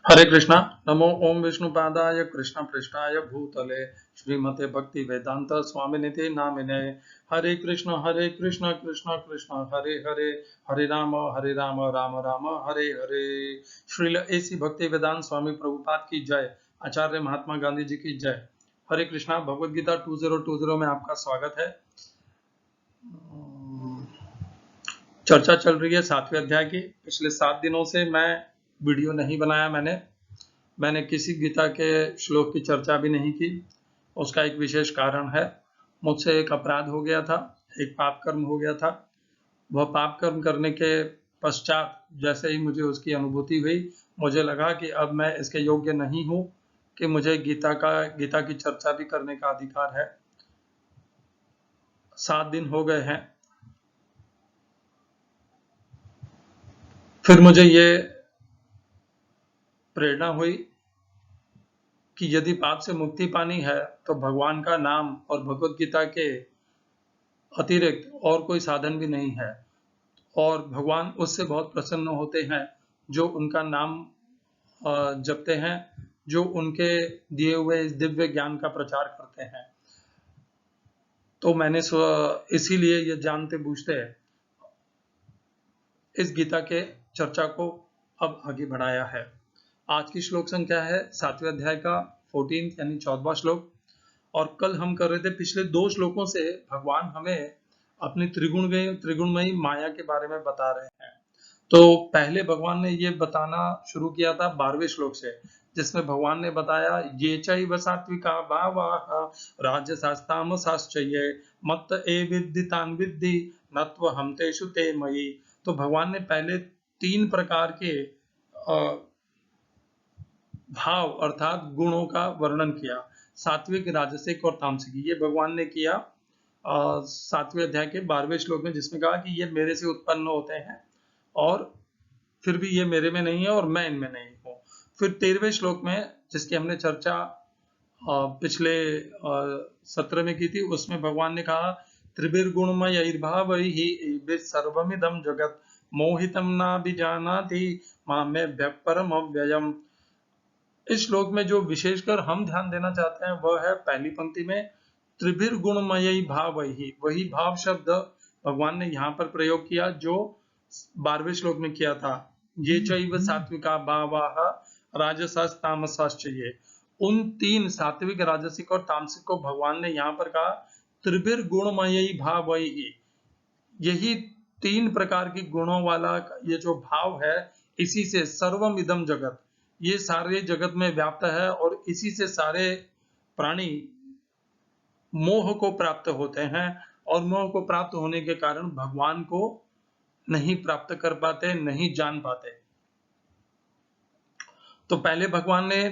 हरे कृष्णा। नमो ओम विष्णुपादाय कृष्ण पृष्ठाय भूतले श्रीमते भक्ति वेदांत स्वामिनिति नामिने। हरे कृष्ण कृष्ण कृष्ण हरे हरे, हरे राम राम राम हरे हरे। श्रील एसी भक्ति वेदांत स्वामी प्रभुपाद की जय। आचार्य महात्मा गांधी जी की जय। हरे कृष्णा। भगवद गीता 2020 में आपका स्वागत है। चर्चा चल रही है 7वें अध्याय की। पिछले 7 दिनों से मैं वीडियो नहीं बनाया। मैंने किसी गीता के श्लोक की चर्चा भी नहीं की। उसका एक विशेष कारण है। मुझसे एक अपराध हो गया था, एक पाप कर्म हो गया था। वह पाप कर्म करने के पश्चात जैसे ही मुझे उसकी अनुभूति हुई, मुझे लगा कि अब मैं इसके योग्य नहीं हूं कि मुझे गीता की चर्चा भी करने का अधिकार है। 7 दिन हो गए हैं। फिर मुझे ये प्रेरणा हुई कि यदि पाप से मुक्ति पानी है तो भगवान का नाम और भगवद गीता के अतिरिक्त और कोई साधन भी नहीं है। और भगवान उससे बहुत प्रसन्न होते हैं जो उनका नाम जपते हैं, जो उनके दिए हुए इस दिव्य ज्ञान का प्रचार करते हैं। तो मैंने इसीलिए ये जानते बूझते इस गीता के चर्चा को अब आगे बढ़ाया है। आज की श्लोक संख्या है 7वें अध्याय का 14 यानी 14वां श्लोक। और कल हम कर रहे थे, पिछले 2 श्लोकों से भगवान हमें अपनी त्रिगुणमयी माया के बारे में बता रहे हैं। तो पहले भगवान ने ये बताना शुरू किया था 12वें श्लोक से, जिसमें भगवान ने बताया ये चैव सात्विका भावाः राजसास्तामसाश्चये मत्त ए विद्दितान् विद्धि नत्वहं तेषु ते मयि। तो भगवान ने पहले 3 प्रकार के भाव अर्थात गुणों का वर्णन किया, सात्विक, राजसिक और तामसिक। ये भगवान ने किया 7वें अध्याय के 12वें श्लोक में, जिसमें कहा कि ये मेरे से उत्पन्न होते हैं और फिर भी ये मेरे में नहीं है और मैं इनमें नहीं हूँ। फिर 13वें श्लोक में, जिसकी हमने चर्चा पिछले सत्र में की थी, उसमें भगवान ने कहा त्रिभिर्गुणमयैर्भावैः सर्वमिदं जगत् मोहितं नाभिजानाति मामेभ्यः परमव्ययम्। इस श्लोक में जो विशेषकर हम ध्यान देना चाहते हैं वह है पहली पंक्ति में त्रिभिर्गुणमयी भावैः। वही भाव शब्द भगवान ने यहाँ पर प्रयोग किया जो 12वें श्लोक में किया था, ये चैव सात्विका भावाः राजसास्तामसाश्चये। उन 3 सात्विक, राजसिक और तामसिक को भगवान ने यहाँ पर कहा त्रिभिर्गुणमयी भावैः। यही 3 प्रकार की गुणों वाला ये जो भाव है, इसी से सर्वम इदम जगत, ये सारे जगत में व्याप्त है और इसी से सारे प्राणी मोह को प्राप्त होते हैं और मोह को प्राप्त होने के कारण भगवान को नहीं प्राप्त कर पाते, नहीं जान पाते। तो पहले भगवान ने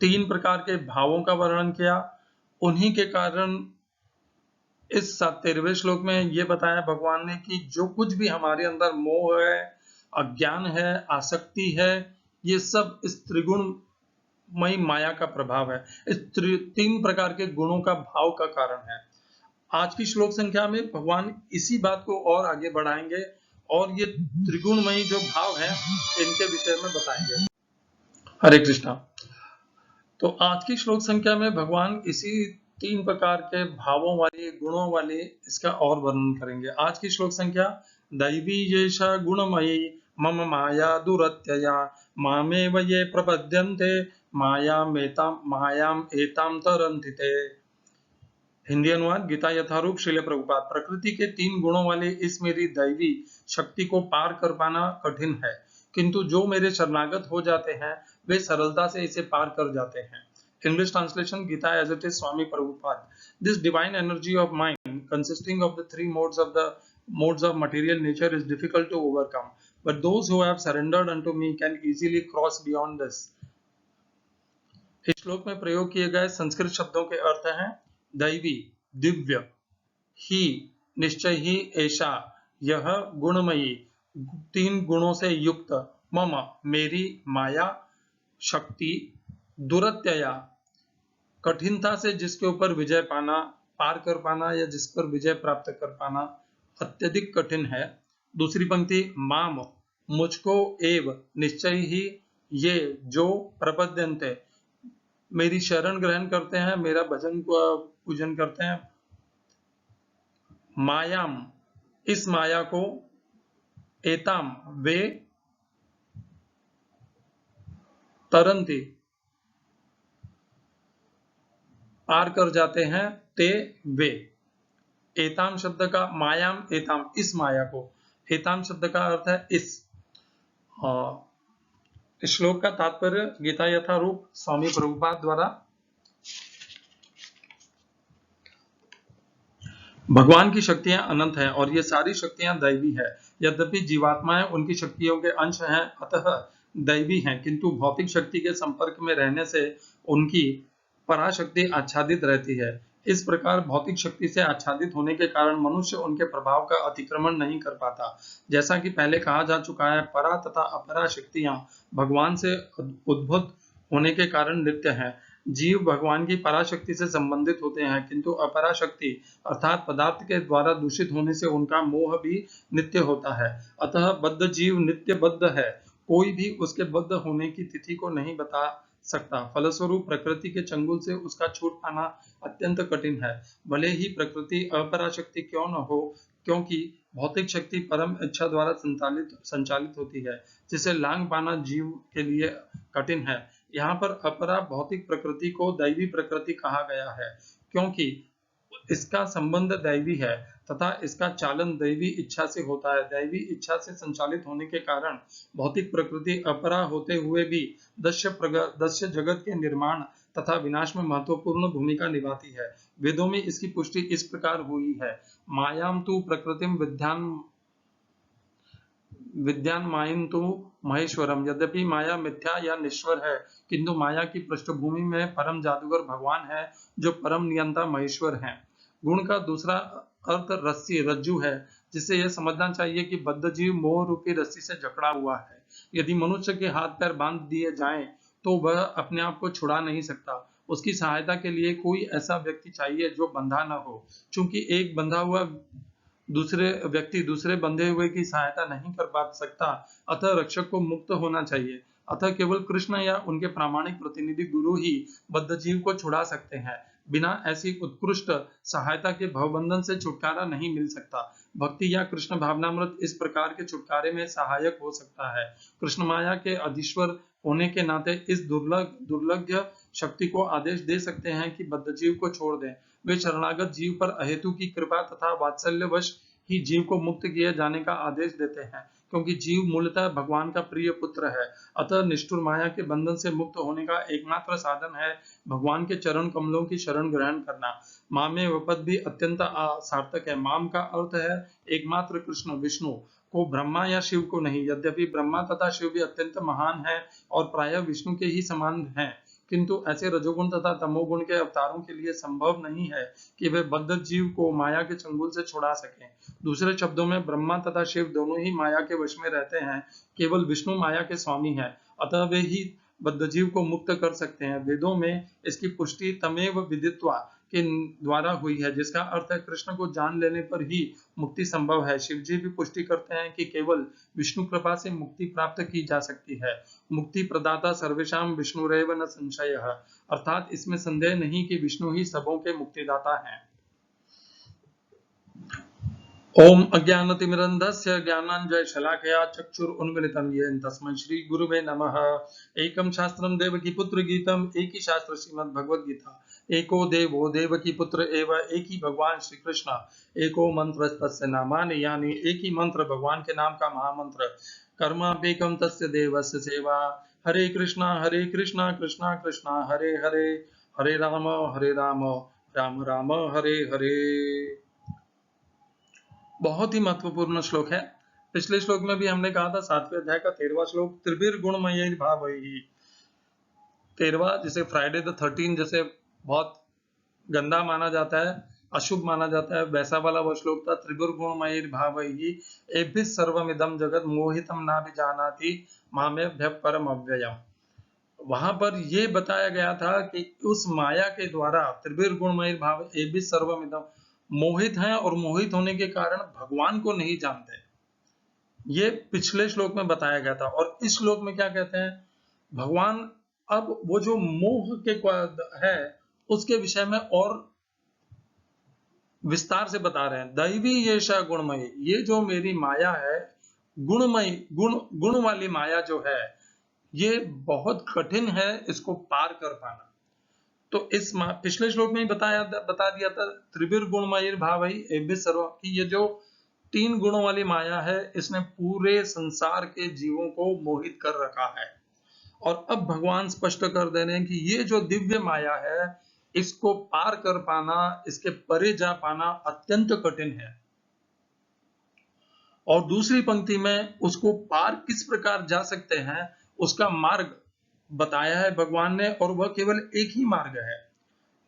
3 प्रकार के भावों का वर्णन किया। उन्हीं के कारण इस 13वें श्लोक में ये बताया भगवान ने कि जो कुछ भी हमारे अंदर मोह है, अज्ञान है, आसक्ति है, ये सब इस त्रिगुणमयी माया का प्रभाव है, इस 3 प्रकार के गुणों का भाव का कारण है। आज की श्लोक संख्या में भगवान इसी बात को और आगे बढ़ाएंगे और ये त्रिगुणमयी जो भाव है इनके विषय में बताएंगे। हरे कृष्णा। तो आज की श्लोक संख्या में भगवान इसी 3 प्रकार के भावों वाली, गुणों वाली, इसका और वर्णन करेंगे। आज की श्लोक संख्या दैवी येषा गुणमयी मम माया दुरत्यया मामेव ये प्रपद्यन्ते मायाम एताम तरन्ति ते। हिंदी अनुवाद। गीता यथारूप श्रील प्रभुपाद। प्रकृति के 3 गुणों वाले इस मेरी दैवी शक्ति को पार कर पाना कठिन है, किंतु जो मेरे शरणागत हो जाते हैं वे सरलता से इसे पार कर जाते हैं। English translation, Gita as it is, Swami Prabhupada. This divine energy of mind, consisting of the 3 modes of material nature, is difficult to overcome. But those who have surrendered unto me can easily cross beyond this. इस श्लोक में प्रयोग किए गए संस्कृत शब्दों के अर्थ हैं दैवी, दिव्य, ही, निश्चय ही, ऐसा, यह, गुणमयी, 3 गुणों से युक्त, मम, मेरी, माया, शक्ति, दुरत्यया, कठिनता से जिसके ऊपर विजय पाना, पार कर पाना या जिस पर विजय प्राप्त कर पाना अत्यधिक कठिन है। दूसरी पंक्ति माम, मुझको, एव, निश्चय ही, ये जो प्रपद्यन्ते मेरी शरण ग्रहण करते हैं, मेरा भजन को पूजन करते हैं, मायाम इस माया को, एताम वे, तरंती पार कर जाते हैं, ते वे। एताम शब्द का मायाम, एताम इस माया को, एताम शब्द का अर्थ है इस श्लोक का तात्पर्य गीता यथारूप स्वामी प्रभुपाद द्वारा। भगवान की शक्तियां अनंत हैं और ये सारी शक्तियां दैवी है। यद्यपि जीवात्माएं उनकी शक्तियों के अंश हैं, अतः दैवी हैं, किंतु भौतिक शक्ति के संपर्क में रहने से उनकी पराशक्ति आच्छादित रहती है। इस प्रकार भौतिक शक्ति से आच्छादित होने के कारण मनुष्य उनके प्रभाव का अतिक्रमण नहीं कर पाता। जैसा कि पहले कहा जा चुका है, परा तथा अपरा शक्तियां भगवान से उद्भूत होने के कारण नित्य हैं। जीव भगवान की पराशक्ति से संबंधित होते हैं, किंतु अपराशक्ति अर्थात पदार्थ के द्वारा दूषित होने से उनका मोह भी नित्य होता है। अतः बद्ध जीव नित्य बद्ध है, कोई भी उसके बद्ध होने की तिथि को नहीं बता सकता। फलस्वरूप प्रकृति के चंगुल से उसका छूट पाना अत्यंत कठिन है, भले ही प्रकृति अपराशक्ति क्यों न हो, क्योंकि भौतिक शक्ति परम इच्छा द्वारा संचालित होती है, जिसे लांघ पाना जीव के लिए कठिन है। यहाँ पर अपरा भौतिक प्रकृति को दैवी प्रकृति कहा गया है, क्योंकि इसका संबंध दैवी है तथा इसका चालन दैवी इच्छा से होता है। दैवी इच्छा से संचालित होने के कारण भौतिक प्रकृति अपरा होते हुए भी दस्य जगत के निर्माण तथा विनाश में महत्वपूर्ण भूमिका निभाती है। वेदों में इसकी पुष्टि इस प्रकार हुई है, मायाम तु प्रकृतिम विद्यान मायन तो महेश्वरम। यद्यपि माया मिथ्या या निश्वर है, किंतु माया की पृष्ठभूमि में परम जादूगर भगवान है, जो परम नियंता महेश्वर हैं। गुण का दूसरा अर्थ रस्सी रज्जु है, जिससे यह समझना चाहिए कि बद्ध जीव मोह रूपी रस्सी से जकड़ा हुआ है। यदि मनुष्य के हाथ पैर बांध दिए जाएं, तो वह अपने आप को छुड़ा नहीं सकता। उसकी सहायता के लिए कोई ऐसा व्यक्ति चाहिए जो बंधा न हो। चूंकि एक बंधा हुआ दूसरे व्यक्ति दूसरे बंधे हुए की सहायता नहीं कर पा सकता, अतः रक्षक को मुक्त होना चाहिए। अतः केवल कृष्ण या उनके प्रामाणिक प्रतिनिधि गुरु ही बद्ध जीव को छुड़ा सकते हैं। बिना ऐसी उत्कृष्ट सहायता के भवबंधन से छुटकारा नहीं मिल सकता। भक्ति या कृष्ण भावनामृत इस प्रकार के छुटकारे में सहायक हो सकता है। कृष्ण माया के अधीश्वर होने के नाते इस दुर्लभ शक्ति को आदेश दे सकते हैं कि बद्ध जीव को छोड़ दें। वे शरणागत जीव पर अहेतु की कृपा तथा वात्सल्यवश ही जीव को मुक्त किए जाने का आदेश देते हैं, क्योंकि जीव मूलतः भगवान का प्रिय पुत्र है। अतः निष्ठुर माया के बंधन से मुक्त होने का एकमात्र साधन है भगवान के चरण कमलों की शरण ग्रहण करना। मामे वह पद भी अत्यंत सार्थक है। माम का अर्थ है एकमात्र कृष्ण विष्णु को, ब्रह्मा या शिव को नहीं। यद्यपि ब्रह्मा तथा शिव भी अत्यंत महान है और प्रायः विष्णु के ही समान हैं, किंतु ऐसे रजोगुण तथा तमोगुण के अवतारों के लिए संभव नहीं है कि वे बद्ध जीव को माया के चंगुल से छुड़ा सकें। दूसरे शब्दों में ब्रह्मा तथा शिव दोनों ही माया के वश में रहते हैं, केवल विष्णु माया के स्वामी हैं, अतः वे ही बद्ध जीव को मुक्त कर सकते हैं। वेदों में इसकी पुष्टि तमेव विदित्वा के द्वारा हुई है, जिसका अर्थ है कृष्ण को जान लेने पर ही मुक्ति संभव है। शिव जी भी पुष्टि करते हैं कि केवल विष्णु कृपा से मुक्ति प्राप्त की जा सकती है। मुक्ति प्रदाता सर्वेशाम विष्णुरेव न संशयः, अर्थात इसमें संदेह नहीं कि विष्णु ही सबों के मुक्तिदाता हैं। ओम अज्ञानतिमिरन्धस्य ज्ञानाञ्जनशलाकया चक्षुरुन्मिलितं येन तस्मै श्री गुरुवे नमः। एकं शास्त्रं देवकीपुत्र गीतम्, एक ही शास्त्र श्रीमद् भगवद गीता। एको देवो देवकी पुत्र एव, एक ही भगवान श्री कृष्ण। एको मंत्र तस्य नामानि, यानी एक ही मंत्र भगवान के नाम का महामंत्र। कर्मापेकं तस्य देवस्य सेवा। हरे कृष्णा कृष्णा कृष्णा हरे हरे, हरे राम राम राम हरे हरे। बहुत ही महत्वपूर्ण श्लोक है। पिछले श्लोक में भी हमने कहा था 7वें अध्याय का 13वां श्लोक, त्रिभिर्गुणमय भावैः। 13वां जिसे फ्राइडे द 13 जैसे बहुत गंदा माना जाता है, अशुभ माना जाता है, वैसा वाला वो श्लोक था। त्रिभिर्गुणमय भावैः एभिः सर्वमिदं जगत् मोहितं नाभिजानाति मामेभ्यः परम अव्ययम्। वहां पर ये बताया गया था कि उस माया के द्वारा त्रिभिर्गुणमय भाव एभिः सर्वमिदं मोहित हैं और मोहित होने के कारण भगवान को नहीं जानते। ये पिछले श्लोक में बताया गया था। और इस श्लोक में क्या कहते हैं, भगवान अब वो जो मोह के है उसके विषय में और विस्तार से बता रहे हैं। दैवी ये गुणमयी, ये जो मेरी माया है गुणमयी, गुण वाली माया जो है ये बहुत कठिन है इसको पार कर पाना। तो इस पिछले श्लोक में ही बता दिया था, त्रिभिर गुणमयी भावई एभि सर्व, कि ये जो 3 गुणों वाली माया है इसने पूरे संसार के जीवों को मोहित कर रखा है। और अब भगवान स्पष्ट कर दे रहे हैं कि ये जो दिव्य माया है इसको पार कर पाना, इसके परे जा पाना अत्यंत कठिन है। और दूसरी पंक्ति में उसको पार किस प्रकार जा सकते हैं उसका मार्ग बताया है भगवान ने, और वह केवल एक ही मार्ग है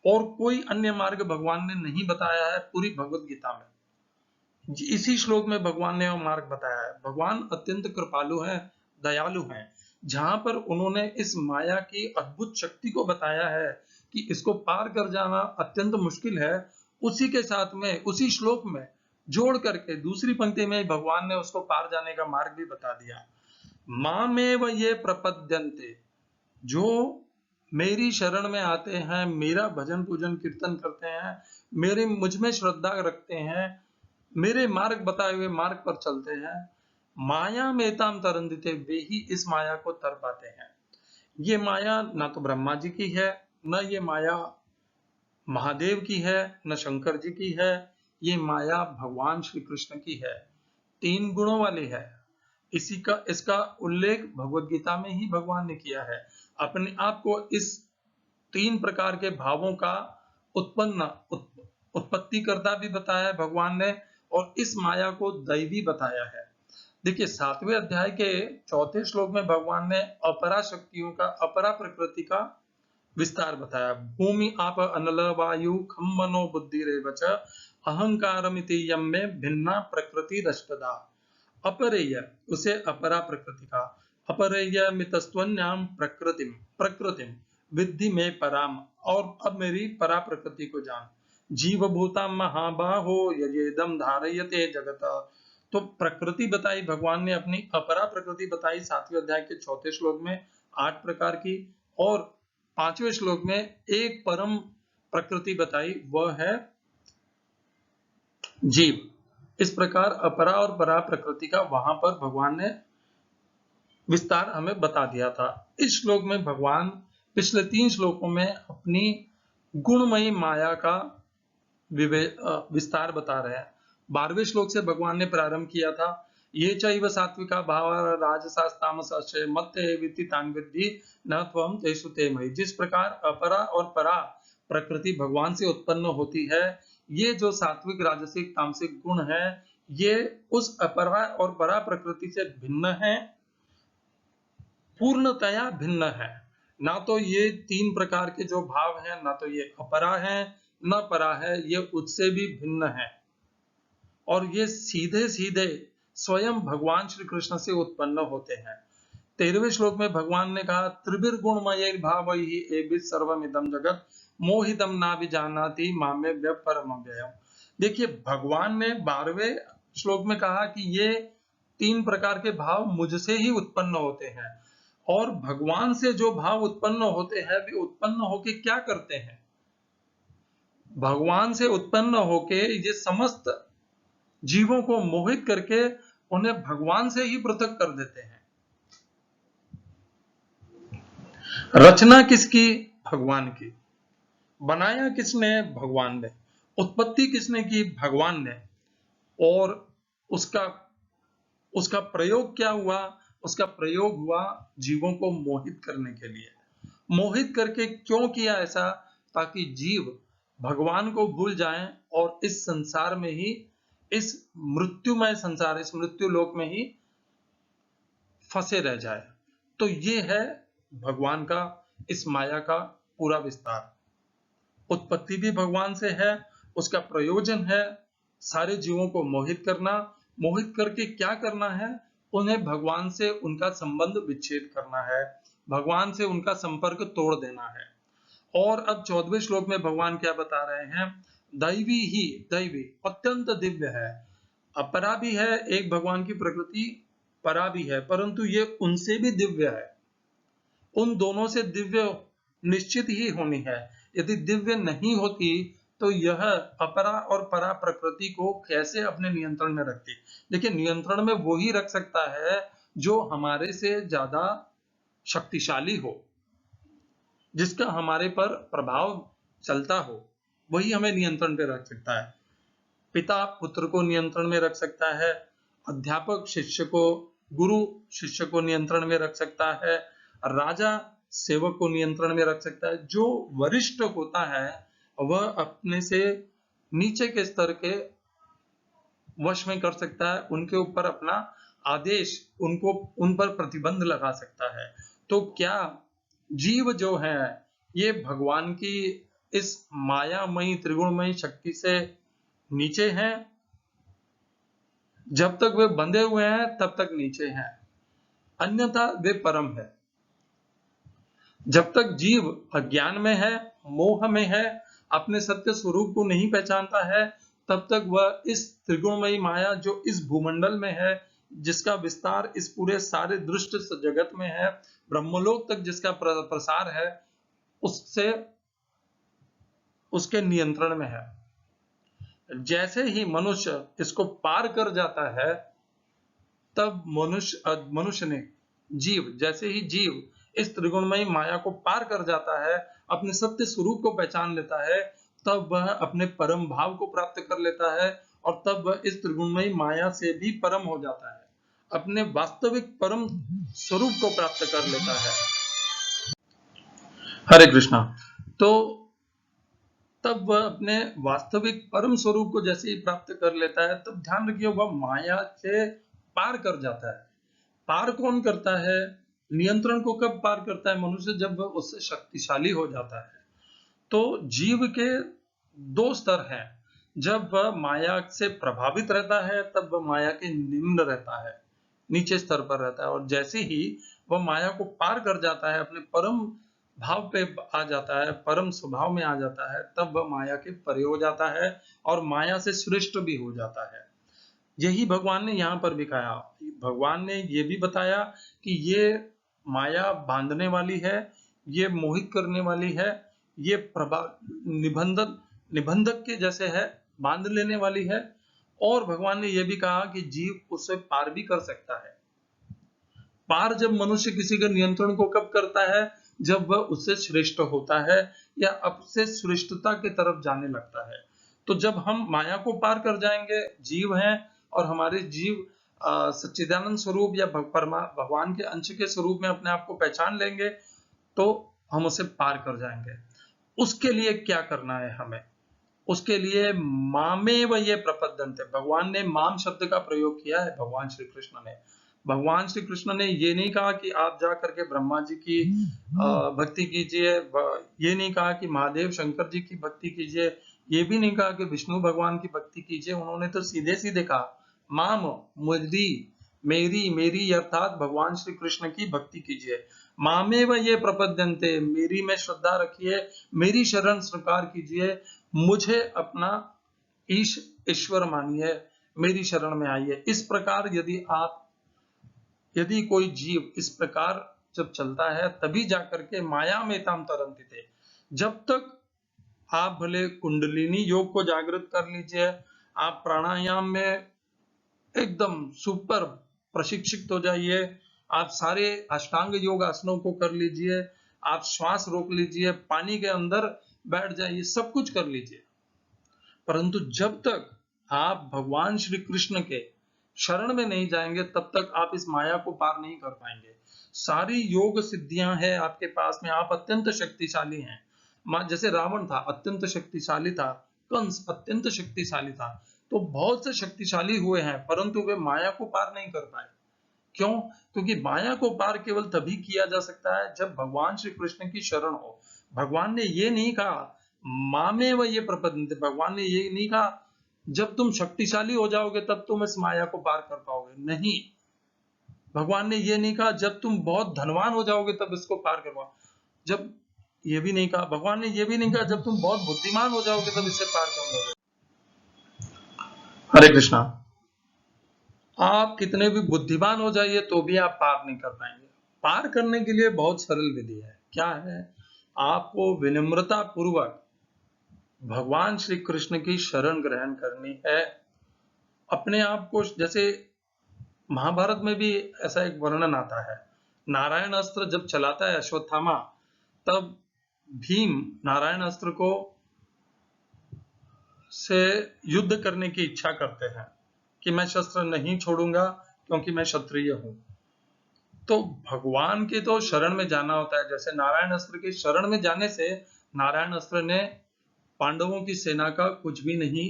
और कोई अन्य मार्ग भगवान ने नहीं बताया है पूरी भगवत गीता में। इसी श्लोक में भगवान ने वह मार्ग बताया है। भगवान अत्यंत कृपालु हैं, दयालु हैं। जहां पर उन्होंने इस माया की अद्भुत शक्ति को बताया है कि इसको पार कर जाना अत्यंत मुश्किल है, उसी के साथ में उसी श्लोक में जोड़ करके दूसरी पंक्ति में भगवान ने उसको पार जाने का मार्ग भी बता दिया। मामेव ये प्रपद्यन्ते, जो मेरी शरण में आते हैं, मेरा भजन पूजन कीर्तन करते हैं, मेरे मुझ में श्रद्धा रखते हैं, मेरे मार्ग बताए हुए मार्ग पर चलते हैं, माया मेताम तरंदिते, वे ही इस माया को तर पाते हैं। ये माया ना तो ब्रह्मा जी की है, न ये माया महादेव की है, न शंकर जी की है, ये माया भगवान श्री कृष्ण की है, 3 गुणों वाली है। इसका उल्लेख भगवत गीता में ही भगवान ने किया है। अपने आप को इस 3 प्रकार के भावों का उत्पत्ति करता भी बताया है भगवान ने, और इस माया को दैवी बताया है। देखिए 7वें अध्याय के 4थे श्लोक में भगवान ने अपरा शक्तियों का, अपरा प्रकृति का विस्तार बताया। भूमि आप अनल वायु खम मनो बुद्धि रेवच अहंकारमिति यम में भिन्ना प्रकृति रष्टदा। अपरेय, उसे अपरा प्रकृति का, अपरेय मितस्त्वन्याम प्रकृतिम प्रकृतिम विद्धि में पराम, और अब मेरी परा प्रकृति को जान। जीव भूता महाबाहो यजेदम धारयते जगत। तो प्रकृति बताई भगवान ने, अपनी अपरा प्रकृति बताई 7वें अध्याय के 4थे श्लोक में 8 प्रकार की, और 5वें श्लोक में एक परम प्रकृति बताई, वह है जीव। इस प्रकार अपरा और परा प्रकृति का वहां पर भगवान ने विस्तार हमें बता दिया था। इस श्लोक में भगवान पिछले 3 श्लोकों में अपनी गुणमयी माया का विस्तार बता रहे हैं। 12वें श्लोक से भगवान ने प्रारंभ किया था, ये चैव सात्विका भाव राजसास तामसाश्च मत्ते वित्ति तान विद्धि न त्वं तेषु ते मयि। जिस प्रकार अपरा और परा प्रकृति भगवान से उत्पन्न होती है, ये जो सात्विक राजसिक तामसिक गुण है ये उस अपरा और परा प्रकृति से भिन्न है, पूर्णतया भिन्न है। ना तो ये 3 प्रकार के जो भाव हैं, ना तो ये अपरा है न परा है, ये उससे भी भिन्न है, और ये सीधे सीधे स्वयं भगवान श्री कृष्ण से उत्पन्न होते हैं। 13वें श्लोक में भगवान ने कहा, त्रिभिर गुणमय भावैहि एभिः सर्वमिदं जगत मोहितम ना विजानाति मामे परम व्ययम्। देखिए भगवान ने 12वें श्लोक में कहा कि ये 3 प्रकार के भाव मुझसे ही उत्पन्न होते हैं, और भगवान से जो भाव उत्पन्न होते हैं वे उत्पन्न होके क्या करते हैं? भगवान से उत्पन्न होके ये समस्त जीवों को मोहित करके उन्हें भगवान से ही पृथक कर देते हैं। रचना किसकी? भगवान की। बनाया किसने? भगवान ने। उत्पत्ति किसने की? भगवान ने। और उसका प्रयोग क्या हुआ? उसका प्रयोग हुआ जीवों को मोहित करने के लिए। मोहित करके क्यों किया ऐसा? ताकि जीव भगवान को भूल जाएं और इस संसार में ही, इस मृत्युमय संसार, इस मृत्यु लोक में ही फंसे रह जाए। तो ये है भगवान का, इस माया का पूरा विस्तार। उत्पत्ति भी भगवान से है, उसका प्रयोजन है सारे जीवों को मोहित करना। मोहित करके क्या करना है? उन्हें भगवान से उनका संबंध विच्छेद करना है, भगवान से उनका संपर्क तोड़ देना है। और अब 14वें श्लोक में भगवान क्या बता रहे हैं? दैवी ही, दैवी अत्यंत दिव्य है। अपरा भी है, एक भगवान की प्रकृति परा भी है, परंतु ये उनसे भी दिव्य है। उन दोनों से दिव्य निश्चित ही होनी है। यदि दिव्य नहीं होती तो यह अपरा और परा प्रकृति को कैसे अपने नियंत्रण में रखती। देखिए, नियंत्रण में वो ही रख सकता है जो हमारे से ज्यादा शक्तिशाली हो, जिसका हमारे पर प्रभाव चलता हो, वही हमें नियंत्रण पे रख सकता है। पिता पुत्र को नियंत्रण में रख सकता है, अध्यापक शिष्य को, गुरु शिष्य को नियंत्रण में रख सकता है, राजा सेवक को नियंत्रण में रख सकता है। जो वरिष्ठ होता है वह अपने से नीचे के स्तर के वश में कर सकता है, उनके ऊपर अपना आदेश, उनको उन पर प्रतिबंध लगा सकता है। तो क्या जीव जो है ये भगवान की इस मायामयी त्रिगुणमयी शक्ति से नीचे हैं? जब तक वे बंधे हुए हैं तब तक नीचे हैं, अन्यथा वे परम है। जब तक जीव अज्ञान में है, मोह में है, अपने सत्य स्वरूप को नहीं पहचानता है, तब तक वह इस त्रिगुणमयी माया जो इस भूमंडल में है, जिसका विस्तार इस पूरे सारे दृष्ट जगत में है, ब्रह्मलोक तक जिसका प्रसार है, उससे उसके नियंत्रण में है। जैसे ही मनुष्य इसको पार कर जाता है, तब मनुष्य ने जैसे ही जीव इस त्रिगुणमयी माया को पार कर जाता है, अपने सत्य स्वरूप को पहचान लेता है, तब वह अपने परम भाव को प्राप्त कर लेता है, और तब वह इस त्रिगुणमयी माया से भी परम हो जाता है, अपने वास्तविक परम स्वरूप को प्राप्त कर लेता है। हरे कृष्णा। तो तब वह अपने वास्तविक परम स्वरूप को जैसे ही प्राप्त कर लेता है, तब ध्यान रखिए वह माया से पार कर जाता है। पार कौन करता है? नियंत्रण को कब पार करता है मनुष्य? जब वह उससे शक्तिशाली हो जाता है। तो जीव के दो स्तर हैं। जब वह माया से प्रभावित रहता है तब वह माया के निम्न रहता है, नीचे स्तर पर रहता है, और जैसे ही वह माया को पार कर जाता है, अपने परम भाव पे आ जाता है, परम स्वभाव में आ जाता है, तब वह माया के परे हो जाता है और माया से श्रेष्ठ भी हो जाता है। यही भगवान ने यहाँ पर भी कहा। भगवान ने ये भी बताया कि ये माया बांधने वाली है, ये मोहित करने वाली है, ये निबंधक के जैसे है, बांध लेने वाली है। और भगवान ने यह भी कहा कि जीव उससे पार भी कर सकता है। पार जब मनुष्य किसी के नियंत्रण को कब करता है? जब वह उससे श्रेष्ठ होता है या अब से श्रेष्ठता की तरफ जाने लगता है। तो जब हम माया को पार कर जाएंगे, जीव हैं और हमारे जीव सच्चिदानंद स्वरूप या भगवान के अंश के स्वरूप में अपने आप को पहचान लेंगे, तो हम उसे पार कर जाएंगे। उसके लिए क्या करना है हमें? उसके लिए मामेव ये प्रपद्यन्ते, भगवान ने माम शब्द का प्रयोग किया है। भगवान श्री कृष्ण ने ये नहीं कहा कि आप जा करके ब्रह्मा जी की भक्ति कीजिए, ये नहीं कहा कि महादेव शंकर जी की भक्ति कीजिए, ये भी नहीं कहा कि विष्णु भगवान की भक्ति कीजिए। उन्होंने तो सीधे सीधे कहा माम, मेरी अर्थात भगवान श्री कृष्ण की भक्ति कीजिए। मामेव ये प्रपद्यन्ते, मेरी में श्रद्धा रखिए, मेरी शरण स्वीकार कीजिए, मुझे अपना ईश्वर मानिए, मेरी शरण में आइए। इस प्रकार यदि कोई जीव इस प्रकार जब चलता है, तभी जाकर के माया में ताम तरंति थे। जब तक आप भले कुंडलिनी योग को जागृत कर लीजिए, आप प्राणायाम में एकदम सुपर प्रशिक्षित हो जाइए, आप सारे अष्टांग योग आसनों को कर लीजिए, आप श्वास रोक लीजिए, पानी के अंदर बैठ जाइए, सब कुछ कर लीजिए, परंतु जब तक आप भगवान श्री कृष्ण के शरण में नहीं जाएंगे, तब तक आप इस माया को पार नहीं कर पाएंगे। सारी योग सिद्धियां हैं आपके पास में, आप अत्यंत शक्तिशाली हैं। जैसे रावण था, अत्यंत शक्तिशाली था, कंस अत्यंत शक्तिशाली था, तो बहुत से शक्तिशाली हुए हैं, परंतु वे माया को पार नहीं कर पाए। क्यों? क्योंकि माया को पार केवल तभी किया जा सकता है जब भगवान श्री कृष्ण की शरण हो। भगवान ने ये नहीं कहा मामेव ये प्रपद्यन्ते, भगवान ने ये नहीं कहा जब तुम शक्तिशाली हो जाओगे तब तुम इस माया को पार कर पाओगे। नहीं, भगवान ने ये नहीं कहा जब तुम बहुत धनवान हो जाओगे तब इसको पार कर पाओ। जब ये भी नहीं कहा, भगवान ने ये भी नहीं कहा जब तुम बहुत बुद्धिमान हो जाओगे तब इसे पार कर लोगे। हरे कृष्णा। आप कितने भी बुद्धिमान हो जाइए तो भी आप पार नहीं कर पाएंगे, पार करने के लिए बहुत सरल विधि है। क्या है? आपको विनम्रता पूर्वक भगवान श्री कृष्ण की शरण ग्रहण करनी है। अपने आप को, जैसे महाभारत में भी ऐसा एक वर्णन आता है, नारायण अस्त्र जब चलाता है अश्वत्थामा, तब भीम नारायण अस्त्र को से युद्ध करने की इच्छा करते हैं कि मैं शस्त्र नहीं छोड़ूंगा क्योंकि मैं क्षत्रिय हूं। तो भगवान के तो शरण में जाना होता है। जैसे नारायण अस्त्र के शरण में जाने से नारायण अस्त्र ने पांडवों की सेना का कुछ भी नहीं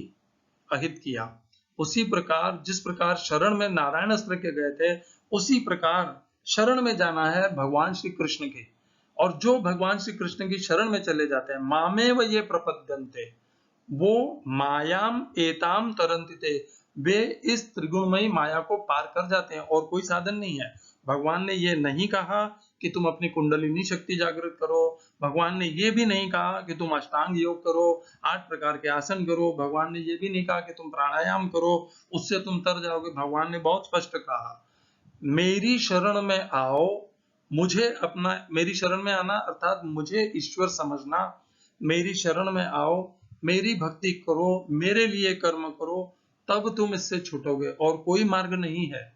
अहित किया। उसी प्रकार जिस प्रकार शरण में नारायण अस्त्र के गए थे, उसी प्रकार शरण में जाना है भगवान श्री कृष्ण के। और जो भगवान श्री कृष्ण की शरण में चले जाते हैं, मामेव ये प्रपद्यन्ते, वो मायाम एताम तरन्ति, वे इस त्रिगुणमयी माया को पार कर जाते हैं और कोई साधन नहीं है। भगवान ने ये नहीं कहा कि तुम अपनी कुंडलिनी शक्ति जागृत करो, भगवान ने ये भी नहीं कहा कि तुम अष्टांग योग करो, 8 प्रकार के आसन करो, भगवान ने ये भी नहीं कहा कि तुम प्राणायाम करो, उससे तुम तर जाओगे। भगवान ने बहुत स्पष्ट कहा, मेरी शरण में आओ, मुझे अपना, मेरी शरण में आना अर्थात मुझे ईश्वर समझना, मेरी शरण में आओ, मेरी भक्ति करो, मेरे लिए कर्म करो, तब तुम इससे छूटोगे और कोई मार्ग नहीं है।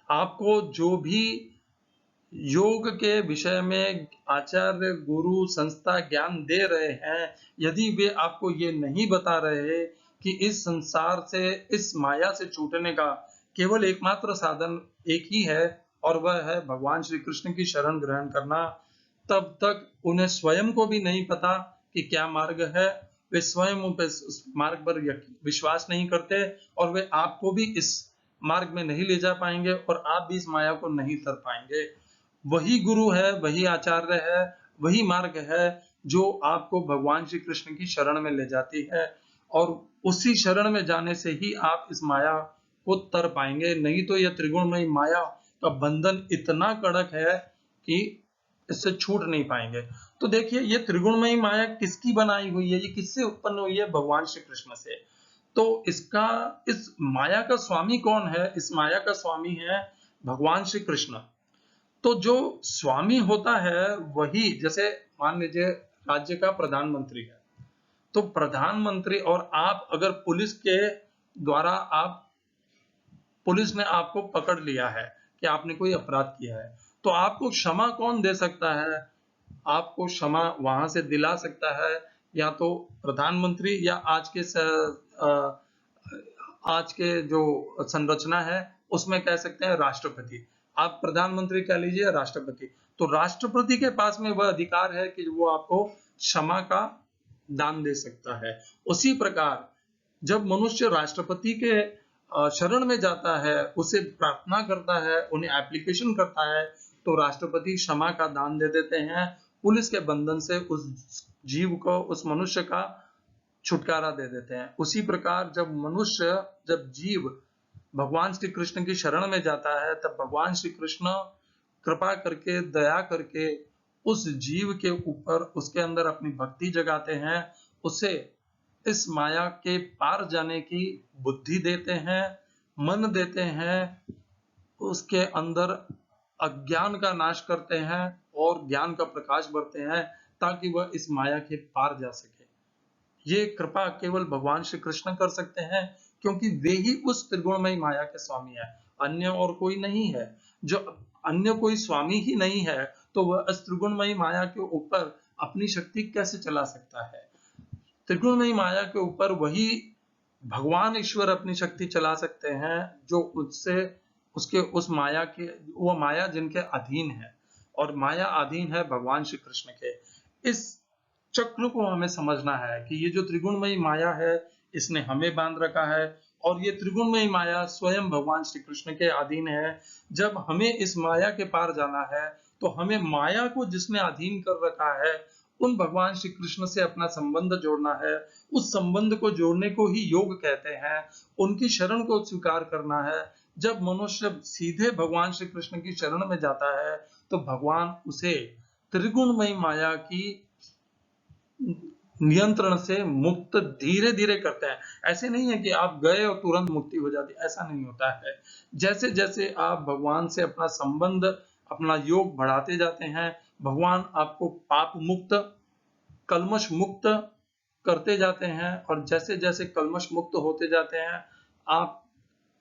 आपको जो भी योग के विषय में आचार्य, गुरु, संस्था ज्ञान दे रहे हैं, यदि वे आपको ये नहीं बता रहे कि इस संसार से, इस माया से छूटने का केवल एकमात्र साधन एक ही है और वह है भगवान श्री कृष्ण की शरण ग्रहण करना, तब तक उन्हें स्वयं को भी नहीं पता कि क्या मार्ग है। वे स्वयं उस मार्ग पर विश्वास नहीं करते और वे आपको भी इस मार्ग में नहीं ले जा पाएंगे और आप भी इस माया को नहीं तर पाएंगे। वही गुरु है, वही आचार्य है, वही मार्ग है जो आपको भगवान श्री कृष्ण की शरण में ले जाती है और उसी शरण में जाने से ही आप इस माया को तर पाएंगे। नहीं तो यह त्रिगुणमयी माया का बंधन इतना कड़क है कि इससे छूट नहीं पाएंगे। तो देखिए, ये त्रिगुणमयी माया किसकी बनाई हुई है, ये किससे उत्पन्न हुई है? भगवान श्री कृष्ण से। तो इस माया का स्वामी कौन है? इस माया का स्वामी है भगवान श्री कृष्ण। तो जो स्वामी होता है वही, जैसे मान लीजिए राज्य का प्रधानमंत्री है, तो प्रधानमंत्री, और आप अगर पुलिस के द्वारा, आप पुलिस ने आपको पकड़ लिया है कि आपने कोई अपराध किया है, तो आपको क्षमा कौन दे सकता है? आपको क्षमा वहां से दिला सकता है या तो प्रधानमंत्री, या आज के जो संरचना है उसमें कह सकते हैं राष्ट्रपति। आप प्रधानमंत्री कह लीजिए, राष्ट्रपति। तो राष्ट्रपति के पास में वह अधिकार है कि वो आपको क्षमा का दान दे सकता है। उसी प्रकार जब मनुष्य राष्ट्रपति के शरण में जाता है, उसे प्रार्थना करता है, उन्हें एप्लीकेशन करता है, तो राष्ट्रपति क्षमा का दान दे देते हैं, पुलिस के बंधन से उस जीव को, उस मनुष्य का छुटकारा दे देते हैं। उसी प्रकार जब जीव भगवान श्री कृष्ण की शरण में जाता है, तब भगवान श्री कृष्ण कृपा करके, दया करके उस जीव के ऊपर, उसके अंदर अपनी भक्ति जगाते हैं, उसे इस माया के पार जाने की बुद्धि देते हैं, मन देते हैं, उसके अंदर अज्ञान का नाश करते हैं और ज्ञान का प्रकाश भरते हैं, ताकि वह इस माया के पार जा सके। ये कृपा केवल भगवान श्री कृष्ण कर सकते हैं, क्योंकि वे ही उस त्रिगुणमयी माया के स्वामी है, अन्य और कोई नहीं है। जो अन्य कोई स्वामी ही नहीं है, तो वह इस त्रिगुणमयी माया के ऊपर अपनी शक्ति कैसे चला सकता है? त्रिगुणमयी माया के ऊपर वही भगवान ईश्वर अपनी शक्ति चला सकते हैं, जो उसके उस माया के, वो माया जिनके अधीन है, और माया अधीन है भगवान श्री कृष्ण के। इस चक्र को हमें समझना है कि ये जो त्रिगुणमयी माया है, इसने हमें बांध रखा है, और ये त्रिगुणमयी माया स्वयं भगवान श्री कृष्ण के अधीन है। जब हमें इस माया के पार जाना है, तो हमें माया को जिसने अधीन कर रखा है, उन भगवान श्री कृष्ण से अपना संबंध जोड़ना है। उस संबंध को जोड़ने को ही योग कहते हैं, उनकी शरण को स्वीकार करना है। जब मनुष्य सीधे भगवान श्री कृष्ण की शरण में जाता है, तो भगवान उसे त्रिगुणमयी माया की नियंत्रण से मुक्त धीरे धीरे करते हैं। ऐसे नहीं है कि आप गए और तुरंत मुक्ति हो जाती, ऐसा नहीं होता है। जैसे जैसे आप भगवान से अपना संबंध अपना योग बढ़ाते जाते हैं, भगवान आपको पाप मुक्त, कल्मश मुक्त करते जाते हैं, और जैसे जैसे कल्मश मुक्त होते जाते हैं आप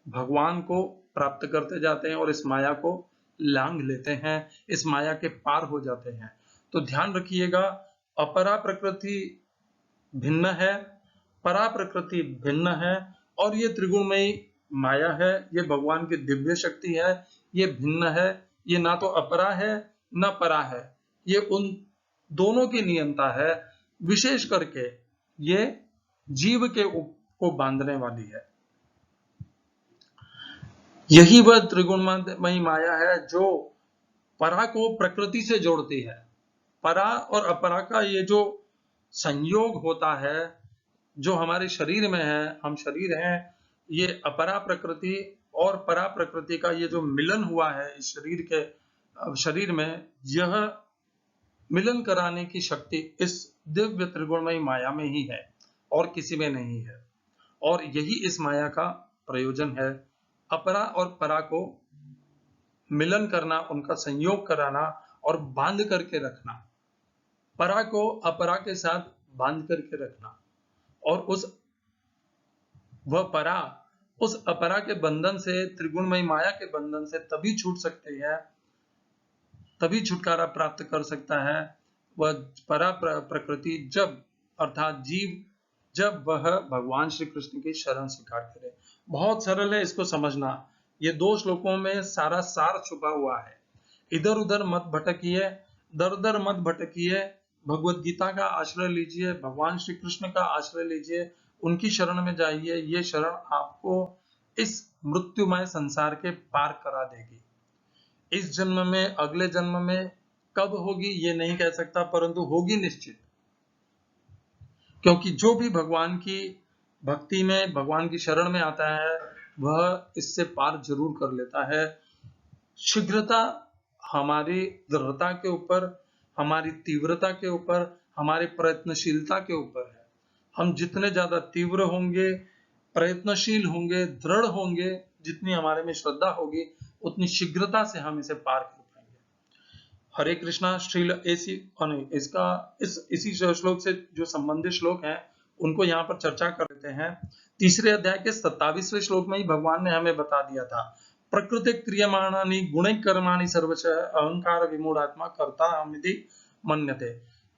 भगवान को प्राप्त करते जाते हैं और इस माया को लांघ लेते हैं, इस माया के पार हो जाते हैं। तो ध्यान रखिएगा, अपरा प्रकृति भिन्न है, परा प्रकृति भिन्न है, और ये त्रिगुणमयी माया है, ये भगवान की दिव्य शक्ति है, ये भिन्न है, ये ना तो अपरा है ना परा है, ये उन दोनों की नियंता है। विशेष करके ये जीव के को बांधने वाली है। यही वह त्रिगुणमयी माया है जो परा को प्रकृति से जोड़ती है। परा और अपरा का ये जो संयोग होता है, जो हमारे शरीर में है, हम शरीर हैं, ये अपरा प्रकृति और परा प्रकृति का ये जो मिलन हुआ है इस शरीर में, यह मिलन कराने की शक्ति इस दिव्य त्रिगुणमयी माया में ही है और किसी में नहीं है। और यही इस माया का प्रयोजन है, अपरा और परा को मिलन करना, उनका संयोग कराना और बांध करके रखना, परा को अपरा के साथ बांध करके रखना, और वह परा उस अपरा के बंधन से, त्रिगुणमयी माया के बंधन से तभी छूट सकती है, तभी छुटकारा प्राप्त कर सकता है वह परा प्रकृति जब, अर्थात जीव जब वह भगवान श्री कृष्ण की शरण स्वीकार करे। बहुत सरल है इसको समझना, ये 2 श्लोकों में सारा सार छुपा हुआ है। इधर उधर मत भटकिए, दर दर मत भटकिए, भगवत गीता का आश्रय लीजिए, भगवान श्री कृष्ण का आश्रय लीजिए, उनकी शरण में जाइए। ये शरण आपको इस मृत्युमय संसार के पार करा देगी। इस जन्म में, अगले जन्म में कब होगी ये नहीं कह सकता, परंतु होगी निश्चित, क्योंकि जो भी भगवान की भक्ति में, भगवान की शरण में आता है वह इससे पार जरूर कर लेता है। शीघ्रता हमारी दृढ़ता के ऊपर, हमारी तीव्रता के ऊपर, हमारी प्रयत्नशीलता के ऊपर है। हम जितने ज्यादा तीव्र होंगे, प्रयत्नशील होंगे, दृढ़ होंगे, जितनी हमारे में श्रद्धा होगी, उतनी शीघ्रता से हम इसे पार कर पाएंगे। हरे कृष्णा। श्रील इसी श्लोक से जो संबंधित श्लोक हैं उनको यहाँ पर चर्चा कर लेते हैं। तीसरे अध्याय के 27वें श्लोक में ही भगवान ने हमें बता दिया था, प्रकृति क्रियमाणानि गुणैः कर्माणि सर्वशः अहंकार विमूढ़ात्मा कर्ता अहमिति मन्यते।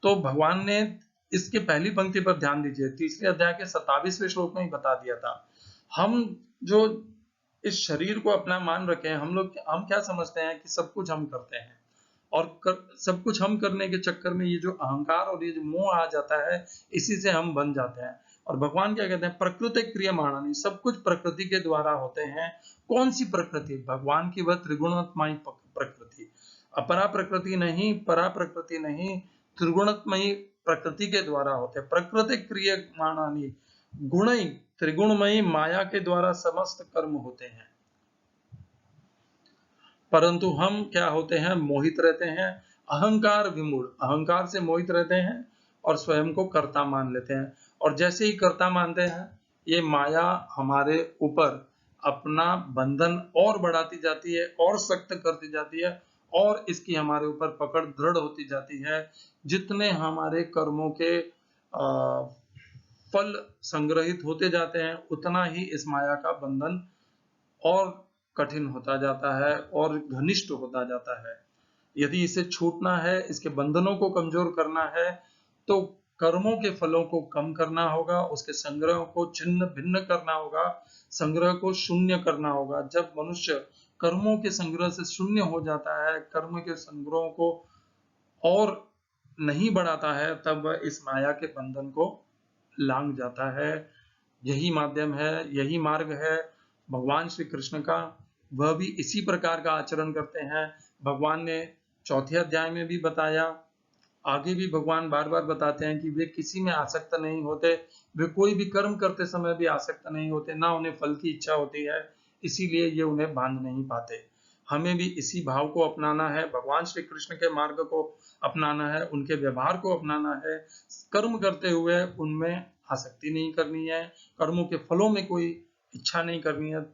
तो भगवान ने इसके पहली पंक्ति पर ध्यान दीजिए, तीसरे अध्याय के 27वें श्लोक में ही बता दिया था। हम जो इस शरीर को अपना मान रखे हैं, हम क्या समझते हैं कि सब कुछ हम करते हैं, और सब कुछ हम करने के चक्कर में ये जो अहंकार और ये जो मोह आ जाता है, इसी से हम बन जाते हैं। और भगवान क्या कहते हैं, प्रकृति क्रियमाणानि, सब कुछ प्रकृति के द्वारा होते हैं। कौन सी प्रकृति? भगवान की वह त्रिगुणात्मयी प्रकृति, अपरा प्रकृति नहीं, परा प्रकृति नहीं, त्रिगुणात्मयी प्रकृति के द्वारा होते हैं। प्रकृति क्रियमाणानि गुणैः, त्रिगुणमयी माया के द्वारा समस्त कर्म होते हैं, परंतु हम क्या होते हैं, मोहित रहते हैं, अहंकार विमूढ़, अहंकार से मोहित रहते हैं और स्वयं को कर्ता मान लेते हैं। और जैसे ही कर्ता मानते हैं, ये माया हमारे ऊपर अपना बंधन और बढ़ाती जाती है और सख्त करती जाती है, और इसकी हमारे ऊपर पकड़ दृढ़ होती जाती है। जितने हमारे कर्मों के फल संग्रहित होते जाते हैं, उतना ही इस माया का बंधन और कठिन होता जाता है और घनिष्ठ होता जाता है। यदि इसे छूटना है, इसके बंधनों को कमजोर करना है, तो कर्मों के फलों को कम करना होगा, उसके संग्रह को छिन्न भिन्न करना होगा, संग्रह को शून्य करना होगा। जब मनुष्य कर्मों के संग्रह से शून्य हो जाता है, कर्म के संग्रहों को और नहीं बढ़ाता है, तब वह इस माया के बंधन को लांघ जाता है। यही माध्यम है, यही मार्ग है भगवान श्री कृष्ण का। वह भी इसी प्रकार का आचरण करते हैं। भगवान ने 4थे अध्याय में भी बताया, आगे भी भगवान बार बार बताते हैं कि वे किसी में आसक्त नहीं होते, वे कोई भी कर्म करते समय भी आसक्त नहीं होते, ना उन्हें फल की इच्छा होती है, इसीलिए ये उन्हें बांध नहीं पाते। हमें भी इसी भाव को अपनाना है, भगवान श्री कृष्ण के मार्ग को अपनाना है, उनके व्यवहार को अपनाना है। कर्म करते हुए उनमें आसक्ति नहीं करनी है, कर्मों के फलों में कोई इच्छा नहीं करनी है,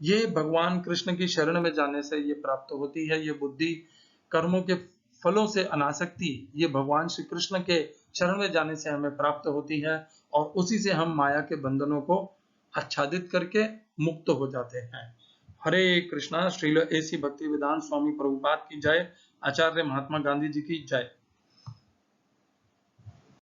ये भगवान कृष्ण की शरण में जाने से ये प्राप्त होती है। ये बुद्धि कर्मों के फलों से अनासक्ति ये भगवान श्री कृष्ण के शरण में जाने से हमें प्राप्त होती है और उसी से हम माया के बंधनों को आच्छादित करके मुक्त हो जाते हैं। हरे कृष्णा। श्रील एसी भक्ति वेदांत स्वामी प्रभुपाद की जय। आचार्य महात्मा गांधी जी की जय।